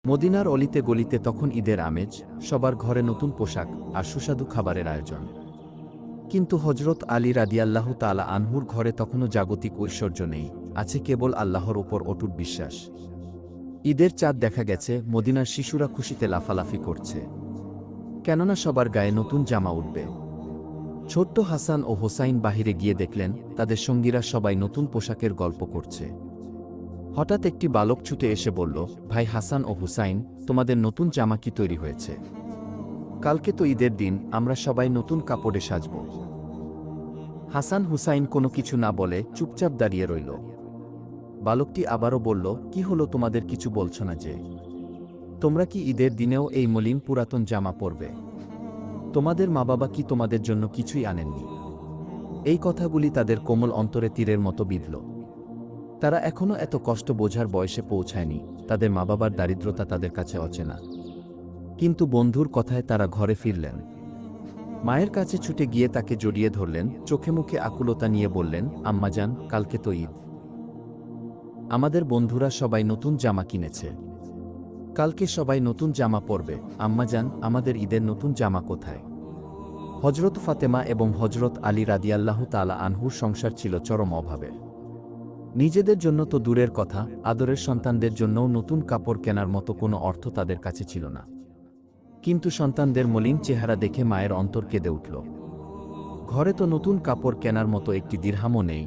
মদিনার অলিতে গলিতে তখন ঈদের আমেজ, সবার ঘরে নতুন পোশাক আর সুস্বাদু খাবারের আয়োজন। কিন্তু হজরত আলী রাদিয়াল্লাহু তাআলা আনহুর ঘরে তখনও জাগতিক ঐশ্বর্য নেই, আছে কেবল আল্লাহর ওপর অটুট বিশ্বাস। ঈদের চাঁদ দেখা গেছে, মদিনার শিশুরা খুশিতে লাফালাফি করছে, কেননা সবার গায়ে নতুন জামা উঠবে। ছোট্ট হাসান ও হোসাইন বাহিরে গিয়ে দেখলেন তাদের সঙ্গীরা সবাই নতুন পোশাকের গল্প করছে। হঠাৎ একটি বালক ছুটে এসে বলল, ভাই হাসান ও হুসাইন, তোমাদের নতুন জামা কি তৈরি হয়েছে? কালকে তো ঈদের দিন, আমরা সবাই নতুন কাপড়ে সাজব। হাসান হুসাইন কোনো কিছু না বলে চুপচাপ দাঁড়িয়ে রইল। বালকটি আবারও বলল, কি হলো, তোমাদের কিছু বলছো না যে? তোমরা কি ঈদের দিনেও এই মলিন পুরাতন জামা পরবে? তোমাদের মা বাবা কি তোমাদের জন্য কিছুই আনেননি? এই কথাগুলি তাদের কোমল অন্তরে তীরের মতো বিঁধল। তারা এখনও এত কষ্ট বোঝার বয়সে পৌঁছায়নি, তাদের মা বাবার দারিদ্রতা তাদের কাছে অচেনা। কিন্তু বন্ধুর কথায় তারা ঘরে ফিরলেন। মায়ের কাছে ছুটে গিয়ে তাকে জড়িয়ে ধরলেন, চোখে মুখে আকুলতা নিয়ে বললেন, আম্মাজান, কালকে তো ঈদ। আমাদের বন্ধুরা সবাই নতুন জামা কিনেছে। কালকে সবাই নতুন জামা পরবে। আম্মাজান, আমাদের ঈদের নতুন জামা কোথায়? হজরত ফাতেমা এবং হজরত আলী রাদিয়াল্লাহু তাআলা আনহুর সংসার ছিল চরম অভাবে। নিজেদের জন্য তো দূরের কথা, আদরের সন্তানদের জন্যও নতুন কাপড় কেনার মতো কোনো অর্থ তাদের কাছে ছিল না। কিন্তু সন্তানদের মলিন চেহারা দেখে মায়ের অন্তর কেঁদে উঠল। ঘরে তো নতুন কাপড় কেনার মতো একটি দিরহামও নেই,